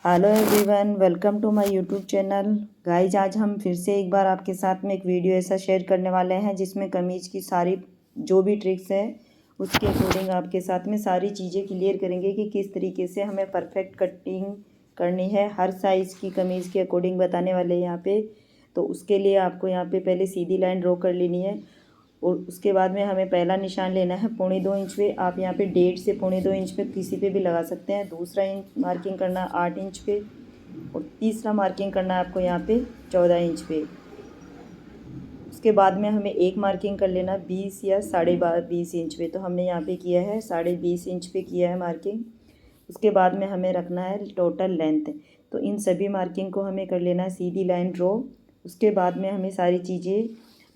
Hello everyone, welcome to my YouTube channel. Guys, आज हम फिर से एक बार आपके साथ में एक वीडियो ऐसा शेयर करने वाले हैं जिसमें कमीज़ की सारी जो भी ट्रिक्स है उसके अकॉर्डिंग आपके साथ में सारी चीज़ें क्लियर करेंगे कि किस तरीके से हमें परफेक्ट कटिंग करनी है। हर साइज़ की कमीज़ के अकॉर्डिंग बताने वाले हैं यहाँ पे। तो उसके लिए आपको यहाँ पे पहले सीधी लाइन ड्रॉ कर लेनी है और उसके बाद में हमें पहला निशान लेना है 2.25 इंच पे। आप यहाँ पे 1.5 से 2.25 इंच पे किसी पे भी लगा सकते हैं। दूसरा इंच मार्किंग करना 8 इंच पे और तीसरा मार्किंग करना है आपको यहाँ पे 14 इंच पे। उसके बाद में हमें एक मार्किंग कर लेना 20 या 20.5 इंच पे। तो हमने यहाँ पे किया है 20.5 इंच पे किया है मार्किंग। उसके बाद में हमें रखना है टोटल लेंथ। तो इन सभी मार्किंग को हमें कर लेना है सीधी लाइन ड्रॉ। उसके बाद में हमें सारी चीज़ें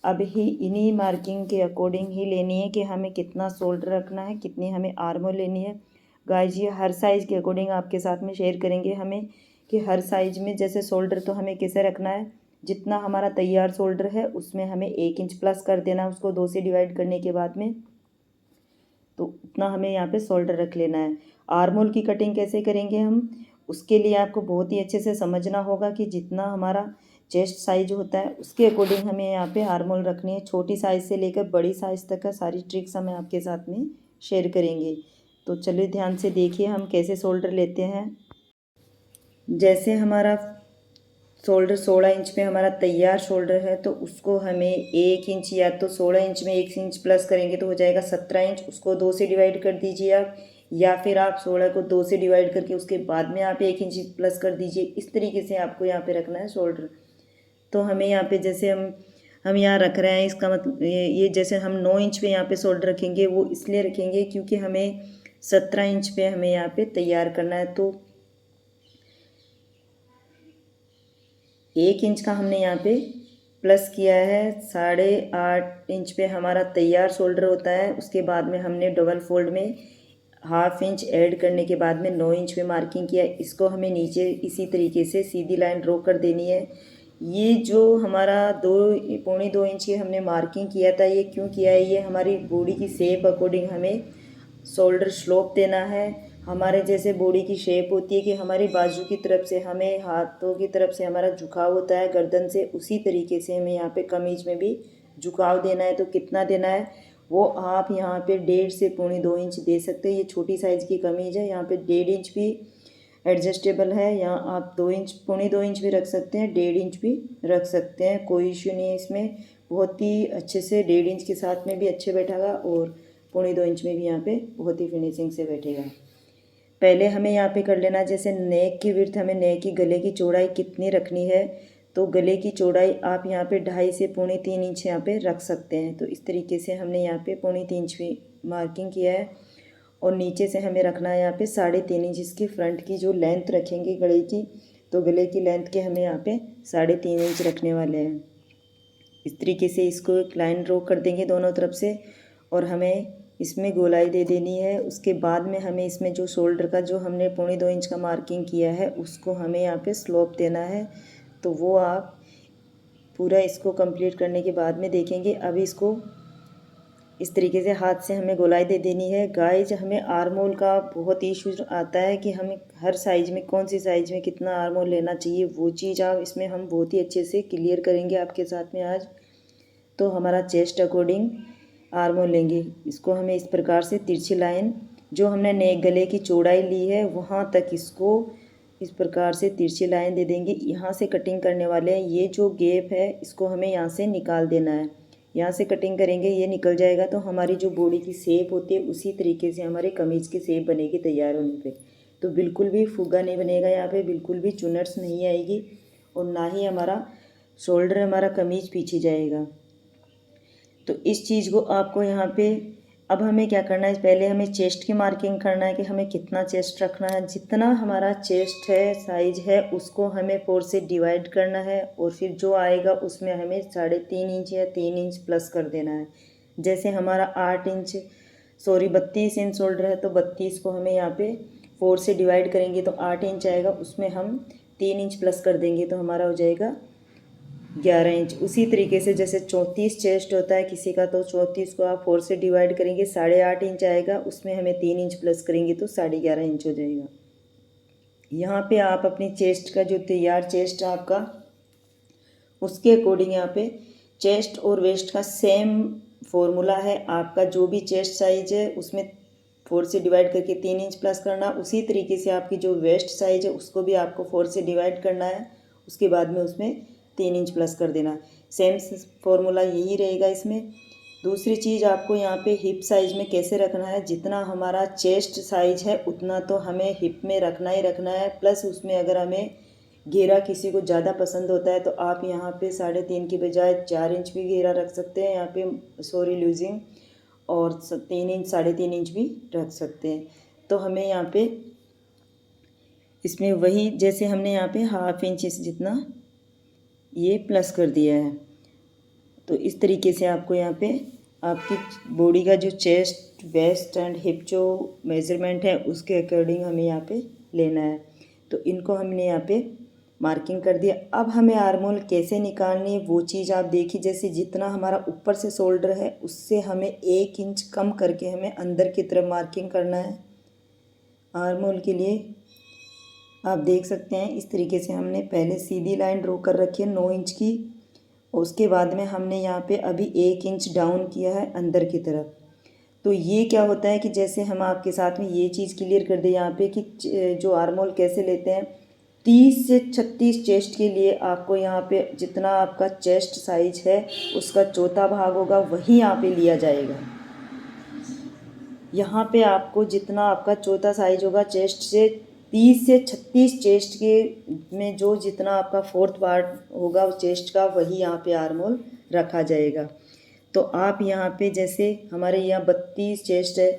अब ही इन्हीं मार्किंग के अकॉर्डिंग ही लेनी है कि हमें कितना शोल्डर रखना है, कितनी हमें आर्म लेनी है। गाइस, ये हर साइज़ के अकॉर्डिंग आपके साथ में शेयर करेंगे हमें कि हर साइज़ में जैसे शोल्डर तो हमें कैसे रखना है। जितना हमारा तैयार शोल्डर है उसमें हमें 1 इंच प्लस कर देना, उसको 2 से डिवाइड करने के बाद में। तो उतना हमें यहाँ पे शोल्डर रख लेना है। आर्म होल की कटिंग कैसे करेंगे हम, उसके लिए आपको बहुत ही अच्छे से समझना होगा कि जितना हमारा चेस्ट साइज होता है उसके अकॉर्डिंग हमें यहाँ पे आर्म होल रखनी है। छोटी साइज़ से लेकर बड़ी साइज़ तक का सारी ट्रिक्स हमें आपके साथ में शेयर करेंगे। तो चलिए ध्यान से देखिए हम कैसे शोल्डर लेते हैं। जैसे हमारा शोल्डर 16 इंच पे हमारा तैयार शोल्डर है तो उसको हमें 1 इंच, या तो 16 इंच में 1 इंच प्लस करेंगे तो हो जाएगा 17 इंच। उसको 2 से डिवाइड कर दीजिए आप, या फिर आप 16 को 2 से डिवाइड करके उसके बाद में आप 1 इंच प्लस कर दीजिए। इस तरीके से आपको यहाँ पे रखना है शोल्डर। तो हमें यहाँ पे जैसे हम यहाँ रख रहे हैं, इसका मतलब ये जैसे हम 9 इंच पे यहाँ पे शोल्डर रखेंगे, वो इसलिए रखेंगे क्योंकि हमें 17 इंच पे हमें यहाँ पे तैयार करना है। तो 1 इंच का हमने यहाँ पे प्लस किया है। 8.5 इंच पे हमारा तैयार शोल्डर होता है। उसके बाद में हमने डबल फोल्ड में 1/2 इंच ऐड करने के बाद में 9 इंच पे मार्किंग किया। इसको हमें नीचे इसी तरीके से सीधी लाइन ड्रॉ कर देनी है। ये जो हमारा 2.25 इंच की हमने मार्किंग किया था, ये क्यों किया है, ये हमारी बॉडी की शेप अकॉर्डिंग हमें शोल्डर स्लोप देना है। हमारे जैसे बॉडी की शेप होती है कि हमारी बाजू की तरफ से हमें हाथों की तरफ से हमारा झुकाव होता है गर्दन से, उसी तरीके से हमें यहाँ पे कमीज में भी झुकाव देना है। तो कितना देना है वो आप यहाँ पे 1.5 से 2.25 इंच दे सकते हैं। ये छोटी साइज़ की कमीज है, यहाँ पे 1.5 इंच भी एडजस्टेबल है। यहाँ आप 2 इंच 2.25 इंच भी रख सकते हैं, 1.5 इंच भी रख सकते हैं, कोई इश्यू नहीं है इसमें। बहुत ही अच्छे से 1.5 इंच के साथ में भी अच्छे बैठेगा और 2.25 इंच में भी यहाँ पे बहुत ही फिनिशिंग से बैठेगा। पहले हमें यहाँ पे कर लेना, जैसे नेक की विड्थ, हमें नेक की गले की चौड़ाई कितनी रखनी है। तो गले की चौड़ाई आप यहाँ पे 2.5 से 3.25 इंच यहाँ पे रख सकते हैं। तो इस तरीके से हमने यहाँ पे 3.25 इंच भी मार्किंग किया है। और नीचे से हमें रखना है यहाँ पे 3.5 इंच, इसकी फ्रंट की जो लेंथ रखेंगे गले की, तो गले की लेंथ के हमें यहाँ पे 3.5 इंच रखने वाले हैं। इस तरीके से इसको एक लाइन ड्रॉ कर देंगे दोनों तरफ से और हमें इसमें गोलाई दे देनी है। उसके बाद में हमें इसमें जो शोल्डर का जो हमने 2.25 इंच का मार्किंग किया है उसको हमें यहाँ पे स्लोप देना है। तो वो आप पूरा इसको कंप्लीट करने के बाद में देखेंगे। अब इसको इस तरीके से हाथ से हमें गोलाई दे देनी है। गाइज, हमें आर्म होल का बहुत इशू आता है कि हमें हर साइज़ में कौन सी साइज़ में कितना आर्म होल लेना चाहिए, वो चीज़ आप इसमें हम बहुत ही अच्छे से क्लियर करेंगे आपके साथ में आज। तो हमारा चेस्ट अकॉर्डिंग आर्म होल लेंगे। इसको हमें इस प्रकार से तिरछी लाइन जो हमने नेक गले की चौड़ाई ली है वहाँ तक इसको इस प्रकार से तिरछी लाइन दे देंगे। यहाँ से कटिंग करने वाले हैं, ये जो गैप है इसको हमें यहाँ से निकाल देना है। यहाँ से कटिंग करेंगे, ये निकल जाएगा तो हमारी जो बॉडी की शेप होती है उसी तरीके से हमारे कमीज़ की शेप बनेगी तैयार होने पे। तो बिल्कुल भी फुग्गा नहीं बनेगा यहाँ पे, बिल्कुल भी चुनर्स नहीं आएगी और ना ही हमारा शोल्डर हमारा कमीज पीछे जाएगा। तो इस चीज़ को आपको यहाँ पे अब हमें क्या करना है, पहले हमें चेस्ट की मार्किंग करना है कि हमें कितना चेस्ट रखना है। जितना हमारा चेस्ट है साइज है उसको हमें 4 से डिवाइड करना है और फिर जो आएगा उसमें हमें 3.5 इंच या 3 इंच प्लस कर देना है। जैसे हमारा 32 इंच शोल्डर है तो 32 को हमें यहाँ पे 4 से डिवाइड करेंगे तो 8 इंच आएगा, उसमें हम 3 इंच प्लस कर देंगे तो हमारा हो जाएगा 11 इंच। उसी तरीके से जैसे 34 चेस्ट होता है किसी का, तो 34 को आप 4 से डिवाइड करेंगे 8.5 इंच आएगा, उसमें हमें 3 इंच प्लस करेंगे तो 11.5 इंच हो जाएगा। यहाँ पे आप अपनी चेस्ट का जो तैयार चेस्ट आपका, उसके अकॉर्डिंग यहाँ पे चेस्ट और वेस्ट का सेम फॉर्मूला है। आपका जो भी चेस्ट साइज है उसमें 4 से डिवाइड करके 3 इंच प्लस करना। उसी तरीके से आपकी जो वेस्ट साइज है उसको भी आपको 4 से डिवाइड करना है, उसके बाद में उसमें 3 इंच प्लस कर देना। सेम फॉर्मूला यही रहेगा इसमें। दूसरी चीज़ आपको यहाँ पे हिप साइज में कैसे रखना है, जितना हमारा चेस्ट साइज है उतना तो हमें हिप में रखना ही रखना है। प्लस उसमें अगर हमें घेरा किसी को ज़्यादा पसंद होता है तो आप यहाँ पे 3.5 की बजाय 4 इंच भी घेरा रख सकते हैं यहाँ पे, सॉरी लूजिंग, और 3 इंच 3.5 इंच भी रख सकते हैं। तो हमें यहाँ पे इसमें वही जैसे हमने यहाँ पे 1/2 इंच जितना ये प्लस कर दिया है। तो इस तरीके से आपको यहाँ पे आपकी बॉडी का जो चेस्ट वेस्ट एंड हिप जो मेज़रमेंट है उसके अकॉर्डिंग हमें यहाँ पे लेना है। तो इनको हमने यहाँ पे मार्किंग कर दिया। अब हमें आर्मोल कैसे निकालनी है वो चीज़ आप देखिए। जैसे जितना हमारा ऊपर से शोल्डर है उससे हमें 1 इंच कम करके हमें अंदर की तरफ मार्किंग करना है आर्मोल के लिए। आप देख सकते हैं इस तरीके से हमने पहले सीधी लाइन ड्रॉ कर रखी है 9 इंच की। उसके बाद में हमने यहाँ पे अभी 1 इंच डाउन किया है अंदर की तरफ। तो ये क्या होता है कि जैसे हम आपके साथ में ये चीज़ क्लियर कर दें यहाँ पे कि जो आर्मोल कैसे लेते हैं। 30 से 36 चेस्ट के लिए आपको यहाँ पे जितना आपका चेस्ट साइज है उसका चौथा भाग होगा वही यहाँ पे लिया जाएगा। यहाँ पे आपको जितना आपका चौथा साइज होगा चेस्ट से 30 से 36 चेस्ट के में जो जितना आपका 4th पार्ट होगा चेस्ट का वही यहाँ पे आर्मोल रखा जाएगा। तो आप यहाँ पे जैसे हमारे यहाँ 32 चेस्ट है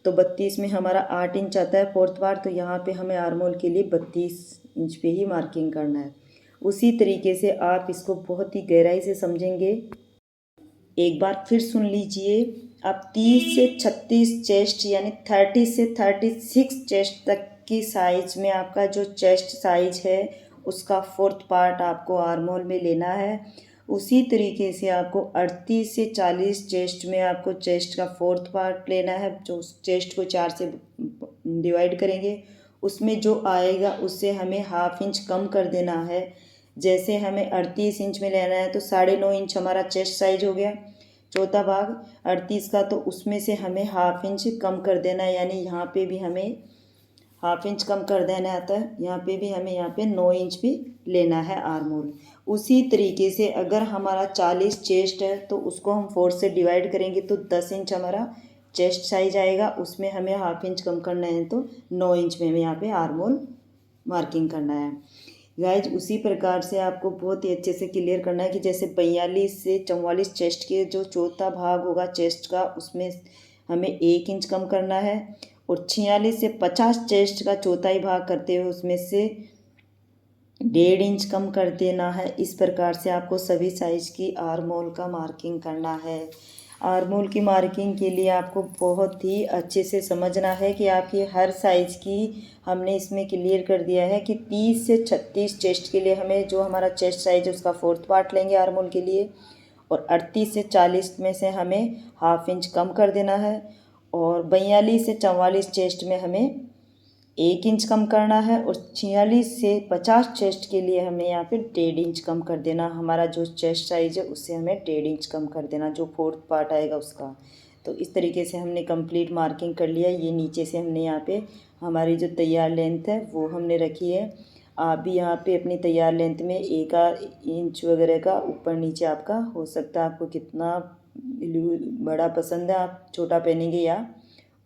तो 32 में हमारा 8 इंच आता है 4th पार्ट, तो यहाँ पे हमें आर्मोल के लिए 32 इंच पे ही मार्किंग करना है। उसी तरीके से आप इसको बहुत ही गहराई से समझेंगे। एक बार फिर सुन लीजिए। अब 30 से 36 चेस्ट यानी 30 से 36 चेस्ट तक की साइज में आपका जो चेस्ट साइज है उसका 4th पार्ट आपको आर्मोल में लेना है। उसी तरीके से आपको 38 से 40 चेस्ट में आपको चेस्ट का 4th पार्ट लेना है। जो चेस्ट को 4 से डिवाइड करेंगे उसमें जो आएगा उससे हमें 1/2 इंच कम कर देना है। जैसे हमें 38 इंच में लेना है तो 9.5 इंच हमारा चेस्ट साइज हो गया, चौथा भाग 38 का, तो उसमें से हमें 1/2 इंच कम कर देना है। यानी यहाँ पे भी हमें 1/2 इंच कम कर देना आता है। यहाँ पे भी हमें यहाँ पे 9 इंच भी लेना है आर्मोल। उसी तरीके से अगर हमारा 40 चेस्ट है तो उसको हम 4 से डिवाइड करेंगे तो 10 इंच हमारा चेस्ट साइज आएगा। उसमें हमें 1/2 इंच कम करना है तो 9 इंच में हमें यहाँ पे आर्मोल मार्किंग करना है। गाइज उसी प्रकार से आपको बहुत ही अच्छे से क्लियर करना है कि जैसे 42 से 44 चेस्ट के जो चौथा भाग होगा चेस्ट का उसमें हमें 1 इंच कम करना है, और 46 से 50 चेस्ट का चौथा ही भाग करते हुए उसमें से 1.5 इंच कम कर देना है। इस प्रकार से आपको सभी साइज की आर्मोल का मार्किंग करना है। आर्मोल की मार्किंग के लिए आपको बहुत ही अच्छे से समझना है कि आपकी हर साइज़ की हमने इसमें क्लियर कर दिया है कि 30 से 36 चेस्ट के लिए हमें जो हमारा चेस्ट साइज है उसका 4th पार्ट लेंगे आर्मोल के लिए, और 38 से 40 में से हमें 1/2 इंच कम कर देना है, और 42 से 44 चेस्ट में हमें 1 इंच कम करना है, और 46 से 50 चेस्ट के लिए हमें यहाँ पे 1.5 इंच कम कर देना। हमारा जो चेस्ट साइज है उससे हमें 1.5 इंच कम कर देना जो 4th पार्ट आएगा उसका। तो इस तरीके से हमने कंप्लीट मार्किंग कर लिया। ये नीचे से हमने यहाँ पे हमारी जो तैयार लेंथ है वो हमने रखी है। आप भी यहाँ पे अपनी तैयार लेंथ में 1 इंच वगैरह का ऊपर नीचे आपका हो सकता है। आपको कितना बड़ा पसंद है, आप छोटा पहनेंगे या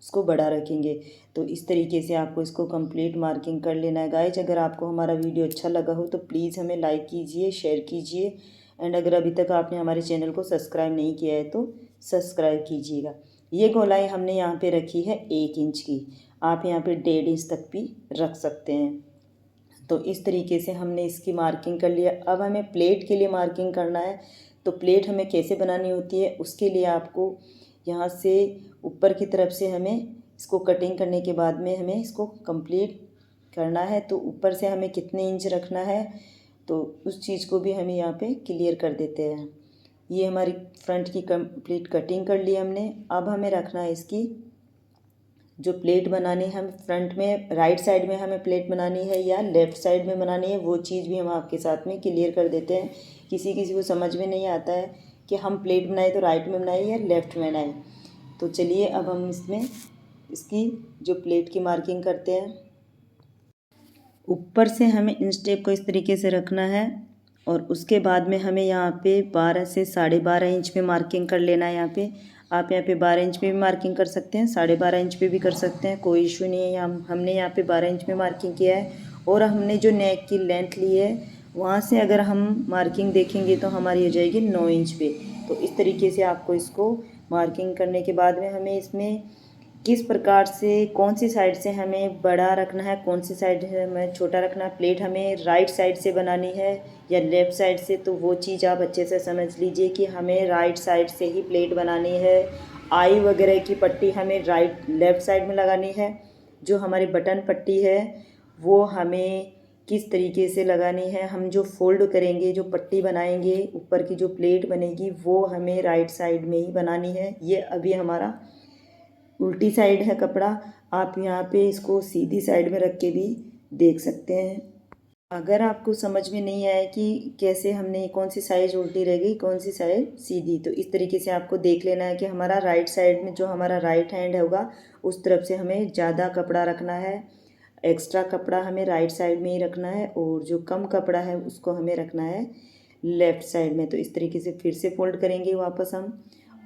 उसको बड़ा रखेंगे। तो इस तरीके से आपको इसको कंप्लीट मार्किंग कर लेना है। गाइज अगर आपको हमारा वीडियो अच्छा लगा हो तो प्लीज़ हमें लाइक कीजिए, शेयर कीजिए, एंड अगर अभी तक आपने हमारे चैनल को सब्सक्राइब नहीं किया है तो सब्सक्राइब कीजिएगा। ये गोलाई हमने यहाँ पे रखी है 1 इंच की, आप यहाँ पे 1.5 इंच तक भी रख सकते हैं। तो इस तरीके से हमने इसकी मार्किंग कर लिया। अब हमें प्लेट के लिए मार्किंग करना है। तो प्लेट हमें कैसे बनानी होती है उसके लिए आपको यहाँ से ऊपर की तरफ से हमें इसको कटिंग करने के बाद में हमें इसको कंप्लीट करना है। तो ऊपर से हमें कितने इंच रखना है तो उस चीज़ को भी हमें यहाँ पे क्लियर कर देते हैं। ये हमारी फ्रंट की कंप्लीट कटिंग कर ली हमने। अब हमें रखना है इसकी जो प्लेट बनानी है हम फ्रंट में राइट साइड में हमें प्लेट बनानी है या लेफ़्ट साइड में बनानी है, वो चीज़ भी हम आपके साथ में क्लियर कर देते हैं। किसी किसी को समझ में नहीं आता है कि हम प्लेट बनाए तो राइट में बनाए या लेफ़्ट में बनाए। तो चलिए अब हम इसमें इसकी जो प्लेट की मार्किंग करते हैं। ऊपर से हमें इन स्टेप को इस तरीके से रखना है और उसके बाद में हमें यहाँ पे 12 से 12.5 इंच में मार्किंग कर लेना है। यहाँ पे आप यहाँ पे 12 इंच में भी मार्किंग कर सकते हैं, 12.5 इंच पे भी कर सकते हैं, कोई इशू नहीं है। हमने यहाँ पे 12 इंच में मार्किंग किया है और हमने जो नेक की लेंथ ली है वहाँ से अगर हम मार्किंग देखेंगे तो हमारी हो जाएगी 9 इंच पे। तो इस तरीके से आपको इसको मार्किंग करने के बाद में हमें इसमें किस प्रकार से कौन सी साइड से हमें बड़ा रखना है, कौन सी साइड से हमें छोटा रखना है, प्लेट हमें राइट साइड से बनानी है या लेफ़्ट साइड से, तो वो चीज़ आप अच्छे से समझ लीजिए कि हमें राइट साइड से ही प्लेट बनानी है। आई वगैरह की पट्टी हमें लेफ़्ट साइड में लगानी है। जो हमारी बटन पट्टी है वो हमें किस तरीके से लगानी है, हम जो फोल्ड करेंगे, जो पट्टी बनाएंगे, ऊपर की जो प्लेट बनेगी वो हमें राइट साइड में ही बनानी है। ये अभी हमारा उल्टी साइड है कपड़ा, आप यहाँ पे इसको सीधी साइड में रख के भी देख सकते हैं। अगर आपको समझ में नहीं आया कि कैसे हमने कौन सी साइड उल्टी रहेगी कौन सी साइड सीधी, तो इस तरीके से आपको देख लेना है कि हमारा राइट साइड में जो हमारा राइट हैंड होगा उस तरफ से हमें ज़्यादा कपड़ा रखना है, एक्स्ट्रा कपड़ा हमें राइट साइड में ही रखना है और जो कम कपड़ा है उसको हमें रखना है लेफ़्ट साइड में। तो इस तरीके से फिर से फोल्ड करेंगे वापस हम,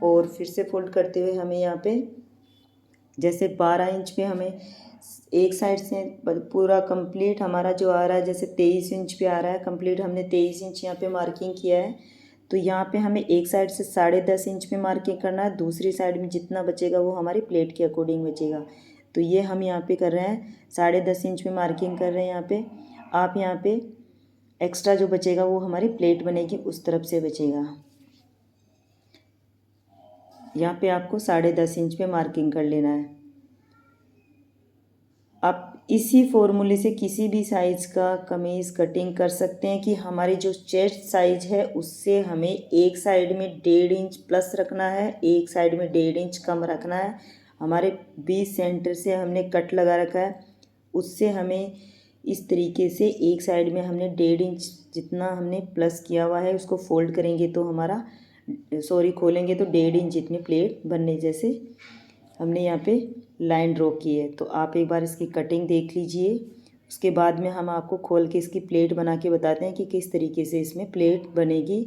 और फिर से फोल्ड करते हुए हमें यहाँ पे जैसे 12 इंच पे हमें एक साइड से पूरा कंप्लीट हमारा जो आ रहा है, जैसे 23 इंच पे आ रहा है कंप्लीट, हमने 23 इंच यहाँ पे मार्किंग किया है। तो यहाँ पे हमें एक साइड से 10.5 इंच पे मार्किंग करना है, दूसरी साइड में जितना बचेगा वो हमारी प्लेट के अकॉर्डिंग बचेगा। तो ये हम यहाँ पे कर रहे हैं 10.5 इंच पे मार्किंग कर रहे हैं यहाँ पे। आप यहाँ पे एक्स्ट्रा जो बचेगा वो हमारी प्लेट बनेगी उस तरफ से बचेगा। यहाँ पे आपको 10.5 इंच पे मार्किंग कर लेना है। आप इसी फॉर्मूले से किसी भी साइज़ का कमीज़ कटिंग कर सकते हैं कि हमारी जो चेस्ट साइज है उससे हमें एक साइड में 1.5 इंच प्लस रखना है, एक साइड में 1.5 इंच कम रखना है। हमारे 20 सेंटर से हमने कट लगा रखा है, उससे हमें इस तरीके से एक साइड में हमने 1.5 इंच जितना हमने प्लस किया हुआ है उसको फोल्ड करेंगे तो हमारा खोलेंगे तो 1.5 इंच जितनी प्लेट बनने जैसे हमने यहाँ पे लाइन ड्रॉ की है। तो आप एक बार इसकी कटिंग देख लीजिए, उसके बाद में हम आपको खोल के इसकी प्लेट बना के बताते हैं कि किस तरीके से इसमें प्लेट बनेगी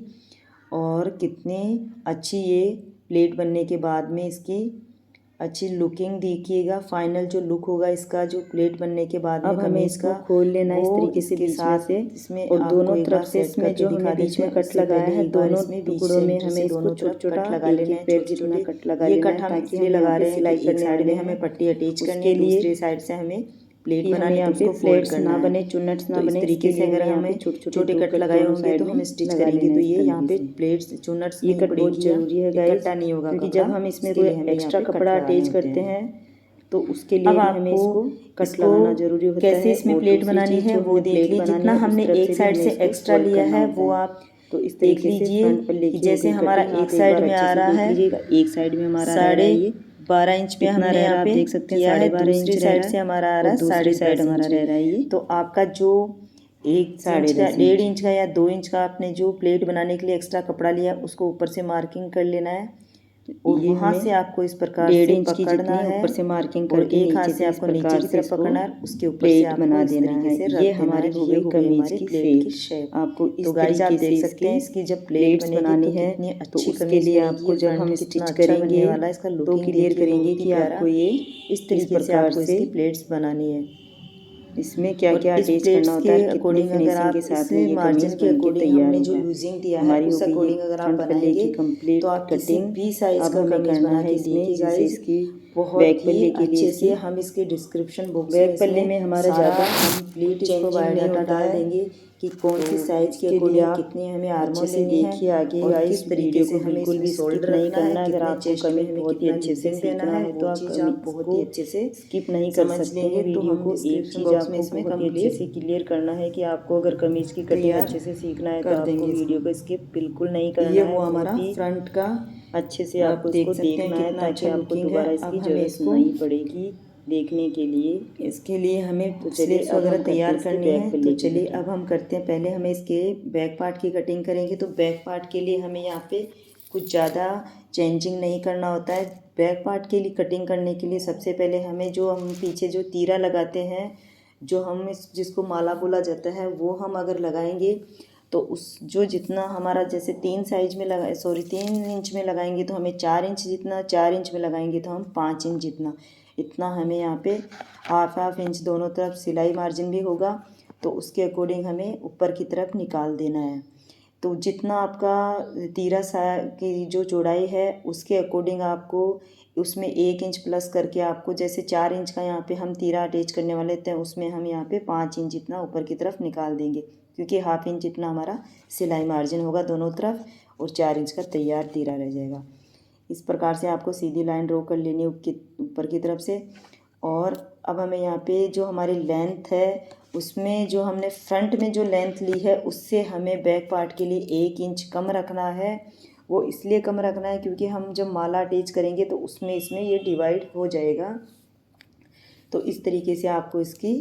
और कितनी अच्छी ये प्लेट बनने के बाद में इसकी अच्छी लुकिंग देखिएगा। फाइनल जो लुक होगा इसका जो प्लेट बनने के बाद में अब हमें इसका खोल लेना है इस तरीके से बीच में से इसमें, और दोनों तरफ से इसमें जो हमने बीच में कट लगाया है दोनों टुकड़ों में हमें इसको छोटा-छोटा लगा लेना है, छोटे-छोटे कट लगा लेना है ताकि हम लगा रहे हैं सिलाई करने साइड में हमें पट्टी अटैच करने के लिए दूसरी साइड से हमें प्लेट बनाने है, उसको फ्लैट्स ना बने, चुन्नट्स ना बने, तरीके से अगर हमें छोटे कट लगाए होंगे तो हम स्टिच करेंगे तो ये यहाँ पे प्लेट्स चुन्नट्स ये कट बहुत जरूरी है गाइस, इकट्ठा नहीं होगा क्योंकि जब हम इसमें कोई एक्स्ट्रा कपड़ा अटैच करते हैं तो उसके लिए हमें इसको कट लगाना जरूरी होता है। कैसे इसमें प्लेट बनानी है वो देख लीजिए, जितना हमने एक साइड से एक्स्ट्रा लिया है वो आप तो इस देख लीजिए कि जैसे हमारा एक साइड में आ रहा है, एक साइड में हमारा 12.5 इंच पे हमने यहाँ पे देख सकते हैं 12.5 इंच साइड से हमारा आ रहा है, दूसरी साइड हमारा रह रहा है ये। तो आपका जो 1.5 इंच का या 2 इंच का आपने जो प्लेट बनाने के लिए एक्स्ट्रा कपड़ा लिया उसको ऊपर से मार्किंग कर लेना है और वहाँ से आपको इस प्रकार से पकड़ना है, ऊपर से मार्किंग करके एक हाथ से आपको नीचे की तरफ पकड़ना है, उसके ऊपर से आपको बना देना है। ये हमारी हो गई कमीज की प्लेट की शेप। आपको इस तरीके से सकते हैं इसकी जब प्लेट बनानी है तो उसके लिए आपको जब हम स्टिच करेंगे वाला इसका तो क्लियर करेंगे कि आपको ये इस तरीके से आपको इसकी प्लेट्स बनानी है। इसमें क्या क्या अटैच करना होता है अकॉर्डिंग अगर आप इसमें मार्जिन के अकॉर्डिंग हमने जो लूजिंग दिया है उस अकॉर्डिंग अगर आप बनाएंगे तो आप किसी भी साइज का कमीज बना के देखिए इसकी बहुत ही अच्छे से हम इसके डिस्क्रिप्शन बॉक्स में बैक पल्ले में हमारा ज़्यादा कंप्लीट इसको बायोडाटा डाल देंगे कि कौन सी साइज के अकॉर्डिंग कितनी हमें आर्मर से देखिए आगे और किस तरीके से हमें बिल्कुल भी शोल्डर नहीं करना है। अगर आपको कमी बहुत ही अच्छे से देना है तो आप बहुत ही अच्छे से स्किप नहीं कर सकते हैं तो हमको एक चीज़ आपको इसमें कंप्लीट से क्लियर करना है कि आपको अगर कमीज की कटिंग अच्छे से सीखना है तो आपको वीडियो को स्किप बिल्कुल नहीं करना है। ये वो हमारा फ्रंट का अच्छे से आपको इसको देखना है ताकि आपको दोबारा इसकी जरूरत नहीं पड़ेगी। देखने के लिए। इसके लिए हमें स्लीव्स वगैरह तैयार करनी है। तो चलिए अब हम करते हैं, पहले हमें इसके बैक पार्ट की कटिंग करेंगे। तो बैक पार्ट के लिए हमें यहाँ पे कुछ ज़्यादा चेंजिंग नहीं करना होता है। बैक पार्ट के लिए कटिंग करने के लिए सबसे पहले हमें जो हम पीछे जो तीरा लगाते हैं, जो हम जिसको माला बोला जाता है, वो हम अगर लगाएंगे तो उस जो जितना हमारा जैसे 3 साइज में 3 इंच में लगाएंगे तो हमें 4 इंच जितना, 4 इंच में लगाएंगे तो हम 5 इंच जितना, इतना हमें यहाँ पे हाफ इंच दोनों तरफ सिलाई मार्जिन भी होगा। तो उसके अकॉर्डिंग हमें ऊपर की तरफ निकाल देना है। तो जितना आपका तीरा सा की जो चौड़ाई है उसके अकॉर्डिंग आपको उसमें 1 इंच प्लस करके आपको, जैसे 4 इंच का यहाँ पे हम तीरा अटैच करने वाले थे, उसमें हम यहाँ पे 5 इंच जितना ऊपर की तरफ निकाल देंगे, क्योंकि हाफ इंच जितना हमारा सिलाई मार्जिन होगा दोनों तरफ और 4 इंच का तैयार तीरा रह जाएगा। इस प्रकार से आपको सीधी लाइन ड्रॉ कर लेनी है ऊपर की तरफ से। और अब हमें यहाँ पे जो हमारी लेंथ है उसमें जो हमने फ्रंट में जो लेंथ ली है उससे हमें बैक पार्ट के लिए 1 इंच कम रखना है। वो इसलिए कम रखना है क्योंकि हम जब माला अटैच करेंगे तो उसमें इसमें ये डिवाइड हो जाएगा। तो इस तरीके से आपको इसकी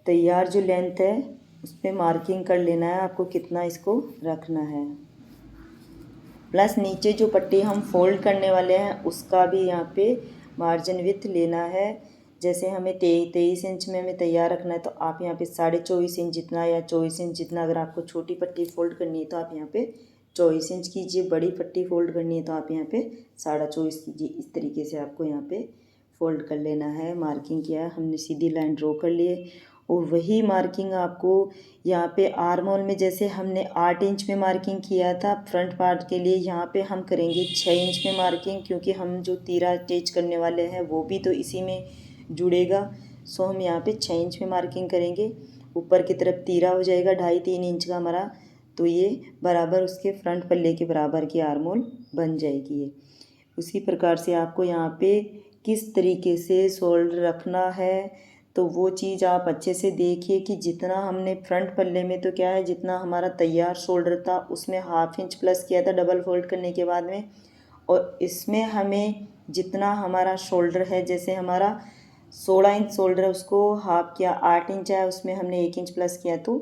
तैयार जो लेंथ है उस पर मार्किंग कर लेना है, आपको कितना इसको रखना है। प्लस नीचे जो पट्टी हम फोल्ड करने वाले हैं उसका भी यहाँ पे मार्जिन विथ लेना है। जैसे हमें 23 इंच में हमें तैयार रखना है तो आप यहाँ पे 24.5 इंच जितना या 24 इंच जितना, अगर आपको छोटी पट्टी फोल्ड करनी है तो आप यहाँ पे 24 इंच कीजिए, बड़ी पट्टी फोल्ड करनी है तो आप यहाँ पे 24.5 कीजिए। इस तरीके से आपको यहाँ पे फोल्ड कर लेना है। मार्किंग किया है हमने, सीधी लाइन ड्रॉ कर लिए और वही मार्किंग आपको यहाँ पे आर्म होल में जैसे हमने 8 इंच में मार्किंग किया था फ्रंट पार्ट के लिए, यहाँ पे हम करेंगे 6 इंच में मार्किंग, क्योंकि हम जो तीरा अटैच करने वाले हैं वो भी तो इसी में जुड़ेगा। सो हम यहाँ पे 6 इंच में मार्किंग करेंगे। ऊपर की तरफ तीरा हो जाएगा 2.5-3 इंच का हमारा, तो ये बराबर उसके फ्रंट पल्ले के बराबर की आर्म होल बन जाएगी ये। उसी प्रकार से आपको यहाँ पे किस तरीके से शोल्डर रखना है तो वो चीज़ आप अच्छे से देखिए कि जितना हमने फ्रंट पल्ले में तो क्या है, जितना हमारा तैयार शोल्डर था उसमें हाफ इंच प्लस किया था डबल फोल्ड करने के बाद में, और इसमें हमें जितना हमारा शोल्डर है, जैसे हमारा 16 इंच शोल्डर है उसको हाफ किया, 8 इंच है उसमें हमने 1 इंच प्लस किया तो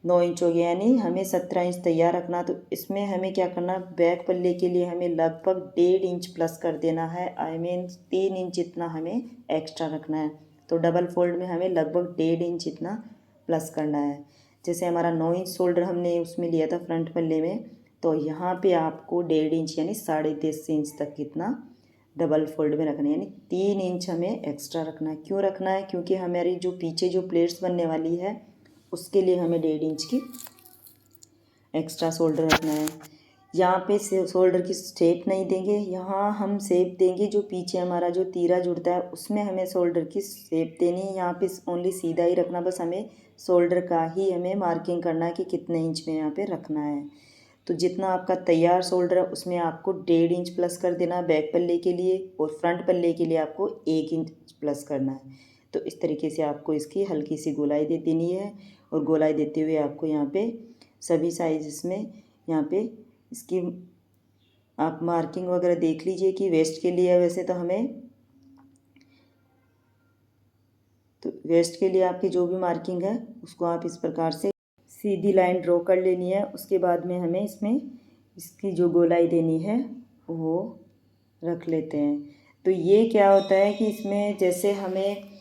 9 इंच हो गया, यानी हमें 17 इंच तैयार रखना। तो इसमें हमें क्या करना, बैक पल्ले के लिए हमें लगभग 1.5 इंच प्लस कर देना है, आई मीन 3 इंच जितना हमें एक्स्ट्रा रखना है। तो डबल फोल्ड में हमें लगभग 1.5 इंच इतना प्लस करना है। जैसे हमारा 9 इंच शोल्डर हमने उसमें लिया था फ्रंट पल्ले में, तो यहाँ पे आपको 1.5 इंच यानी 10.5 इंच तक कितना डबल फोल्ड में रखना है, यानी 3 इंच हमें एक्स्ट्रा रखना है। क्यों रखना है, क्योंकि हमारी जो पीछे जो प्लेट्स बनने वाली है उसके लिए हमें 1.5 इंच की एक्स्ट्रा शोल्डर रखना है। यहाँ पे शोल्डर की शेप नहीं देंगे, यहाँ हम शेप देंगे जो पीछे हमारा जो तीरा जुड़ता है उसमें हमें शोल्डर की शेप देनी है। यहाँ पे ओनली सीधा ही रखना, बस हमें शोल्डर का ही हमें मार्किंग करना है कि कितने इंच में यहाँ पे रखना है। तो जितना आपका तैयार शोल्डर है उसमें आपको 1.5 इंच प्लस कर देना है बैक पल्ले के लिए, और फ्रंट पल्ले के लिए आपको 1 इंच प्लस करना है। तो इस तरीके से आपको इसकी हल्की सी गोलाई दे देनी है, और गोलाई देते हुए आपको यहाँ पे सभी साइज़ में यहाँ पे इसकी आप मार्किंग वगैरह देख लीजिए कि वेस्ट के लिए है। वैसे तो हमें तो वेस्ट के लिए आपकी जो भी मार्किंग है उसको आप इस प्रकार से सीधी लाइन ड्रॉ कर लेनी है। उसके बाद में हमें इसमें इसकी जो गोलाई देनी है वो रख लेते हैं। तो ये क्या होता है कि इसमें जैसे हमें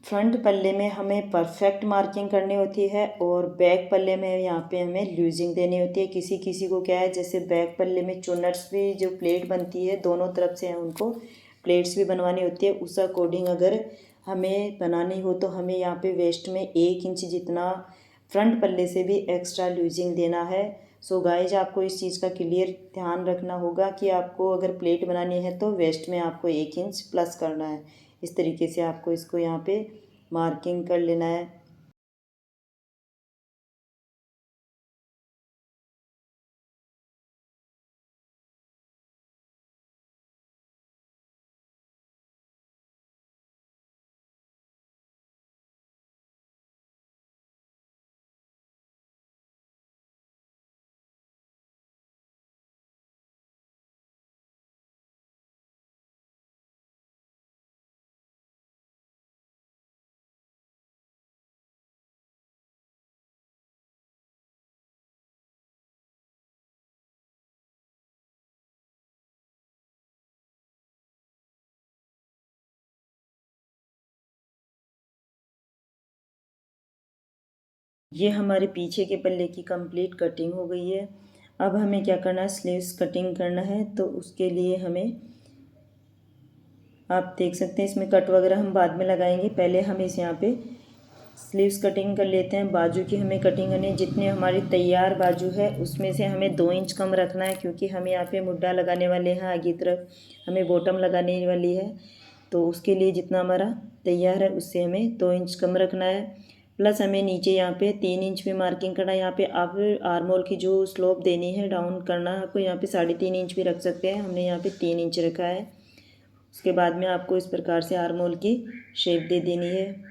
फ्रंट पल्ले में हमें परफेक्ट मार्किंग करनी होती है और बैक पल्ले में यहाँ पे हमें लूजिंग देनी होती है। किसी किसी को क्या है, जैसे बैक पल्ले में चुन्नट्स भी जो प्लेट बनती है दोनों तरफ से उनको प्लेट्स भी बनवानी होती है, उस अकॉर्डिंग अगर हमें बनानी हो तो हमें यहाँ पे वेस्ट में 1 इंच जितना फ्रंट पल्ले से भी एक्स्ट्रा लूजिंग देना है। सो गाइज आपको इस चीज़ का क्लियर ध्यान रखना होगा कि आपको अगर प्लेट बनानी है तो वेस्ट में आपको 1 इंच प्लस करना है। इस तरीके से आपको इसको यहाँ पे मार्किंग कर लेना है। ये हमारे पीछे के पल्ले की कंप्लीट कटिंग हो गई है। अब हमें क्या करना है, स्लीव्स कटिंग करना है। तो उसके लिए हमें, आप देख सकते हैं इसमें कट वगैरह हम बाद में लगाएंगे, पहले हम इस यहाँ पे स्लीव्स कटिंग कर लेते हैं। बाजू की हमें कटिंग करनी है, जितने हमारी तैयार बाजू है उसमें से हमें 2 इंच कम रखना है, क्योंकि हम यहाँ पे मुड्ढा लगाने वाले हैं, आगे तरफ हमें बॉटम लगाने वाली है। तो उसके लिए जितना हमारा तैयार है उससे हमें 2 इंच कम रखना है। प्लस हमें नीचे यहाँ पे 3 इंच में मार्किंग करना है। यहाँ पे आप आर्म होल की जो स्लोप देनी है डाउन करना है आपको, यहाँ पे 3.5 इंच भी रख सकते हैं, हमने यहाँ पे 3 इंच रखा है। उसके बाद में आपको इस प्रकार से आर्म होल की शेप दे देनी है।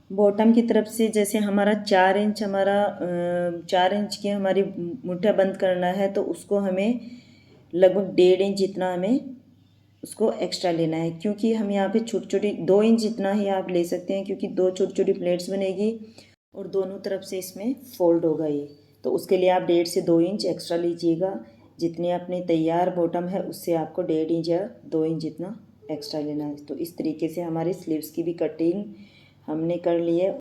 बॉटम की तरफ से जैसे हमारा 4 इंच, हमारा 4 इंच की हमारी मुठ्ठा बंद करना है, तो उसको हमें लगभग 1.5 इंच जितना हमें उसको एक्स्ट्रा लेना है, क्योंकि हम यहाँ पे छोटी छोटी 2 इंच जितना ही आप ले सकते हैं, क्योंकि 2 छोटी छोटी प्लेट्स बनेगी और दोनों तरफ से इसमें फोल्ड होगा ये। तो उसके लिए आप 1.5 से 2 इंच एक्स्ट्रा लीजिएगा। जितनी अपनी तैयार बॉटम है उससे आपको 1.5 इंच या 2 इंच जितना एक्स्ट्रा लेना है। तो इस तरीके से हमारी स्लीव्स की भी कटिंग हमने कर ली है।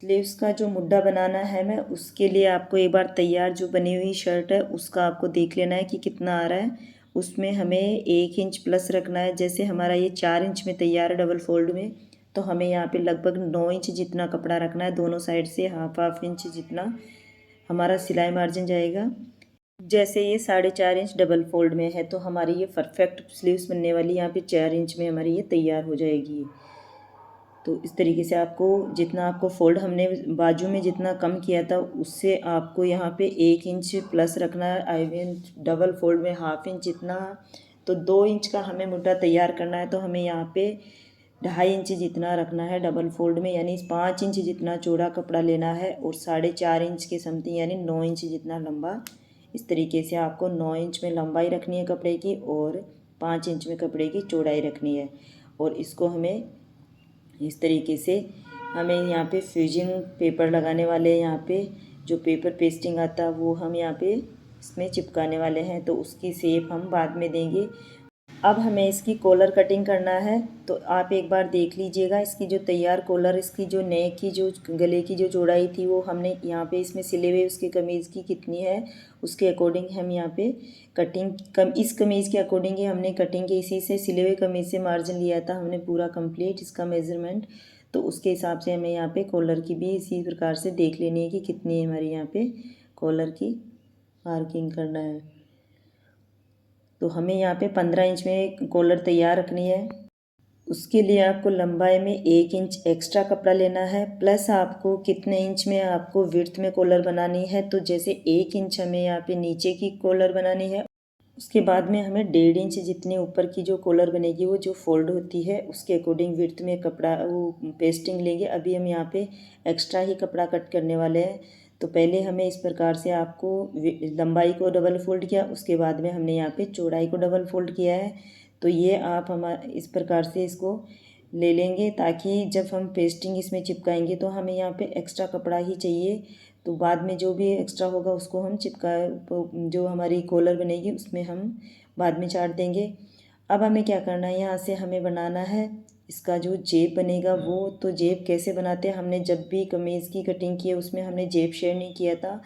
स्लीव्स का जो मुड्ढा बनाना है, मैं उसके लिए आपको एक बार तैयार जो बनी हुई शर्ट है उसका आपको देख लेना है कि कितना आ रहा है। उसमें हमें 1 इंच प्लस रखना है। जैसे हमारा ये 4 इंच में तैयार है डबल फोल्ड में, तो हमें यहाँ पे लगभग 9 इंच जितना कपड़ा रखना है। दोनों साइड से हाफ हाफ इंच जितना हमारा सिलाई मार्जिन जाएगा। जैसे ये 4.5 इंच डबल फोल्ड में है, तो हमारी ये परफेक्ट स्लीव्स बनने वाली, यहाँ पे 4 इंच में हमारी ये तैयार हो जाएगी। तो इस तरीके से आपको जितना आपको फोल्ड हमने बाजू में जितना कम किया था उससे आपको यहाँ पे 1 इंच प्लस रखना है। आई मीन डबल फोल्ड में हाफ इंच जितना, तो 2 इंच का हमें मुड्ढा तैयार करना है। तो हमें यहाँ पे 2.5 इंच जितना रखना है डबल फोल्ड में, यानी 5 इंच जितना चौड़ा कपड़ा लेना है और 4.5 इंच के समथिंग यानी 9 इंच जितना लंबा। इस तरीके से आपको 9 इंच में लंबाई रखनी है कपड़े की और 5 इंच में कपड़े की चौड़ाई रखनी है। और इसको हमें इस तरीके से, हमें यहाँ पे फ्यूजिंग पेपर लगाने वाले हैं। यहाँ पे जो पेपर पेस्टिंग आता है वो हम यहाँ पे इसमें चिपकाने वाले हैं, तो उसकी शेप हम बाद में देंगे। अब हमें इसकी कॉलर कटिंग करना है। तो आप एक बार देख लीजिएगा इसकी जो तैयार कॉलर, इसकी जो नेक की जो गले की जो चौड़ाई थी वो हमने यहाँ पे इसमें सिले हुए उसके कमीज़ की कितनी है उसके अकॉर्डिंग हम यहाँ पे कटिंग इस कमीज़ के अकॉर्डिंग ही हमने कटिंग की। इसी से सिले हुए कमीज़ से मार्जिन लिया था हमने पूरा कंप्लीट इसका मेज़रमेंट। तो उसके हिसाब से हमें यहाँ पे कॉलर की भी इसी प्रकार से देख लेनी है कि कितनी है हमारी यहाँ पे कॉलर की मार्किंग करना है। तो हमें यहाँ पे 15 इंच में कॉलर तैयार रखनी है। उसके लिए आपको लंबाई में 1 इंच एक्स्ट्रा कपड़ा लेना है, प्लस आपको कितने इंच में आपको विड्थ में कॉलर बनानी है। तो जैसे 1 इंच हमें यहाँ पे नीचे की कॉलर बनानी है, उसके बाद में हमें 1.5 इंच जितनी ऊपर की जो कॉलर बनेगी वो जो फोल्ड होती है उसके अकॉर्डिंग विड्थ में कपड़ा वो पेस्टिंग लेंगे। अभी हम यहाँ पे एक्स्ट्रा ही कपड़ा कट करने वाले हैं। तो पहले हमें इस प्रकार से आपको लंबाई को डबल फोल्ड किया, उसके बाद में हमने यहाँ पे चौड़ाई को डबल फोल्ड किया है। तो ये आप हमारे इस प्रकार से इसको ले लेंगे, ताकि जब हम पेस्टिंग इसमें चिपकाएंगे तो हमें यहाँ पे एक्स्ट्रा कपड़ा ही चाहिए। तो बाद में जो भी एक्स्ट्रा होगा उसको हम जो हमारी कॉलर बनेगी उसमें हम बाद में चाट देंगे। अब हमें क्या करना है, यहाँ से हमें बनाना है इसका जो जेब बनेगा वो। तो जेब कैसे बनाते हैं, हमने जब भी कमीज़ की कटिंग की है उसमें हमने जेब शेयर नहीं किया था।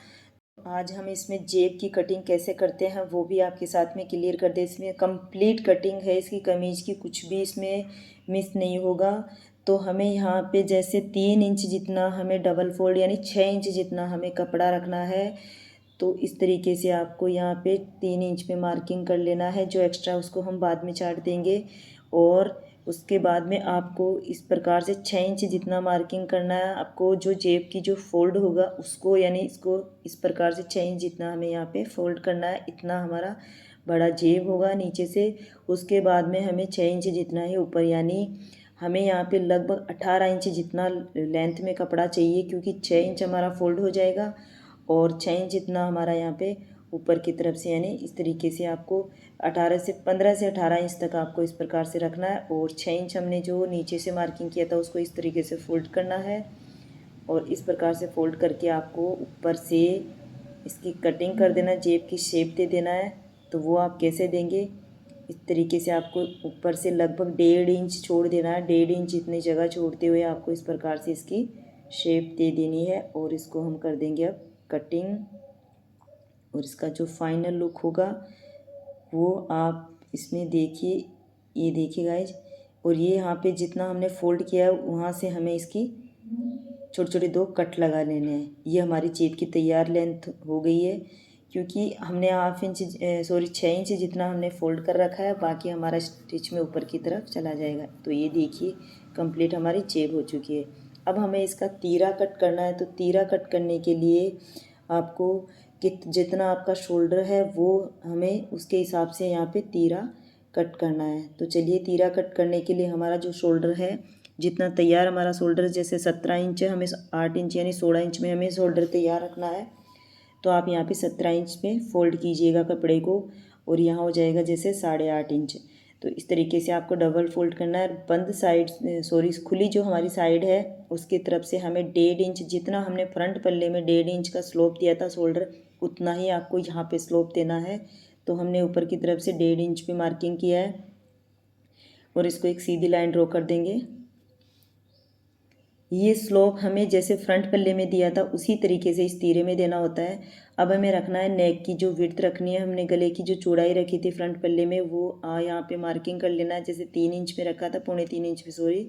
आज हम इसमें जेब की कटिंग कैसे करते हैं वो भी आपके साथ में क्लियर कर दे। इसमें कंप्लीट कटिंग है इसकी कमीज़ की, कुछ भी इसमें मिस नहीं होगा। तो हमें यहाँ पे जैसे 3 इंच जितना हमें डबल फोल्ड यानी 6 इंच जितना हमें कपड़ा रखना है। तो इस तरीके से आपको यहाँ पे 3 इंच पे मार्किंग कर लेना है। जो एक्स्ट्रा उसको हम बाद में चाट देंगे। और उसके बाद में आपको इस प्रकार से 6 इंच जितना मार्किंग करना है। आपको जो जेब की जो फोल्ड होगा उसको यानी इसको इस प्रकार से 6 इंच जितना हमें यहाँ पे फोल्ड करना है। इतना हमारा बड़ा जेब होगा नीचे से। उसके बाद में हमें 6 इंच जितना ही ऊपर, यानी हमें यहाँ पे लगभग 18 इंच जितना लेंथ में कपड़ा चाहिए, क्योंकि 6 इंच हमारा फोल्ड हो जाएगा और 6 इंच जितना हमारा यहाँ पे ऊपर की तरफ से, यानी इस तरीके से आपको 15 से 18 इंच तक आपको इस प्रकार से रखना है। और 6 इंच हमने जो नीचे से मार्किंग किया था उसको इस तरीके से फोल्ड करना है। और इस प्रकार से फोल्ड करके आपको ऊपर से इसकी कटिंग कर देना, जेब की शेप दे देना है। तो वो आप कैसे देंगे, इस तरीके से आपको ऊपर से लगभग 1.5 इंच छोड़ देना है। 1.5 इंच इतनी जगह छोड़ते हुए आपको इस प्रकार से इसकी शेप दे देनी है। और इसको हम कर देंगे अब कटिंग। और इसका जो फाइनल लुक होगा वो आप इसमें देखिए, ये देखिए गाइज। और ये यहाँ पे जितना हमने फोल्ड किया है वहाँ से हमें इसकी छोटे छोटे 2 कट लगा लेने हैं। ये हमारी जेब की तैयार लेंथ हो गई है, क्योंकि हमने 6 इंच जितना हमने फोल्ड कर रखा है। बाकी हमारा स्टिच में ऊपर की तरफ चला जाएगा। तो ये देखिए कंप्लीट हमारी जेब हो चुकी है। अब हमें इसका तीरा कट करना है। तो तीरा कट करने के लिए आपको जितना आपका शोल्डर है वो हमें उसके हिसाब से यहाँ पे तीरा कट करना है। तो चलिए, तीरा कट करने के लिए हमारा जो शोल्डर है, जितना तैयार हमारा शोल्डर जैसे 17 इंच है, हमें 8 इंच यानी 16 इंच में हमें शोल्डर तैयार रखना है। तो आप यहाँ पे 17 इंच में फ़ोल्ड कीजिएगा कपड़े को। और यहाँ हो जाएगा जैसे 8.5 इंच। तो इस तरीके से आपको डबल फोल्ड करना है। बंद साइड खुली जो हमारी साइड है उसकी तरफ से हमें 1.5 इंच, जितना हमने फ्रंट पल्ले में 1.5 इंच का स्लोप दिया था शोल्डर, उतना ही आपको यहाँ पे स्लोप देना है। तो हमने ऊपर की तरफ से 1.5 इंच पे मार्किंग किया है। और इसको एक सीधी लाइन ड्रॉ कर देंगे। ये स्लोप हमें जैसे फ्रंट पल्ले में दिया था उसी तरीके से इस तीरे में देना होता है। अब हमें रखना है नेक की जो विड्थ रखनी है। हमने गले की जो चौड़ाई रखी थी फ्रंट पल्ले में वो यहाँ पे मार्किंग कर लेना है। जैसे 3 इंच में रखा था, 3.25 इंच पे, सॉरी।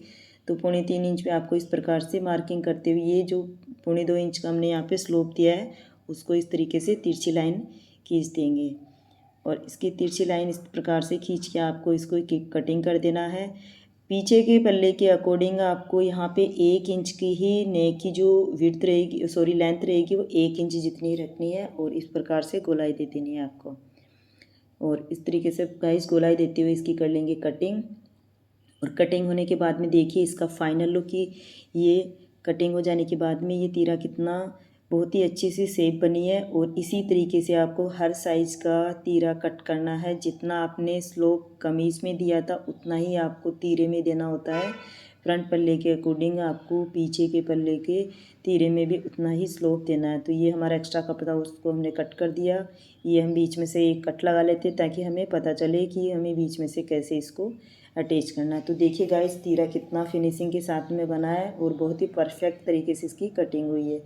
तो 3.25 इंच पे आपको इस प्रकार से मार्किंग करते हुए ये जो 2.25 इंच का हमने यहाँ पे स्लोप दिया है उसको इस तरीके से तिरछी लाइन खींच देंगे। और इसकी तिरछी लाइन इस प्रकार से खींच के आपको इसको कटिंग कर देना है। पीछे के पल्ले के अकॉर्डिंग आपको यहाँ पे 1 इंच की ही नेक की जो विड्थ रहेगी, सॉरी लेंथ रहेगी, वो 1 इंच जितनी रखनी है। और इस प्रकार से गोलाई दे देनी है आपको। और इस तरीके से गाइस गोलाई देते हुए इसकी कर लेंगे कटिंग। और कटिंग होने के बाद में देखिए इसका फाइनल लुक की, ये कटिंग हो जाने के बाद में ये तीरा कितना बहुत ही अच्छी सी शेप बनी है। और इसी तरीके से आपको हर साइज़ का तीरा कट करना है। जितना आपने स्लोप कमीज़ में दिया था उतना ही आपको तीरे में देना होता है। फ्रंट पल्ले के अकॉर्डिंग आपको पीछे के पल्ले के तीरे में भी उतना ही स्लोप देना है। तो ये हमारा एक्स्ट्रा कपड़ा था उसको हमने कट कर दिया। ये हम बीच में से एक कट लगा लेते हैं ताकि हमें पता चले कि हमें बीच में से कैसे इसको अटैच करना है। तो देखिए गाइस तीरा कितना फिनिशिंग के साथ में बना है और बहुत ही परफेक्ट तरीके से इसकी कटिंग हुई है।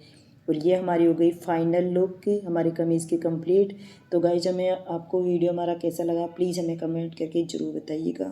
और ये हमारी हो गई फाइनल लुक हमारी कमीज़ की कंप्लीट। तो गाइस हमें आपको वीडियो हमारा कैसा लगा प्लीज़ हमें कमेंट करके ज़रूर बताइएगा।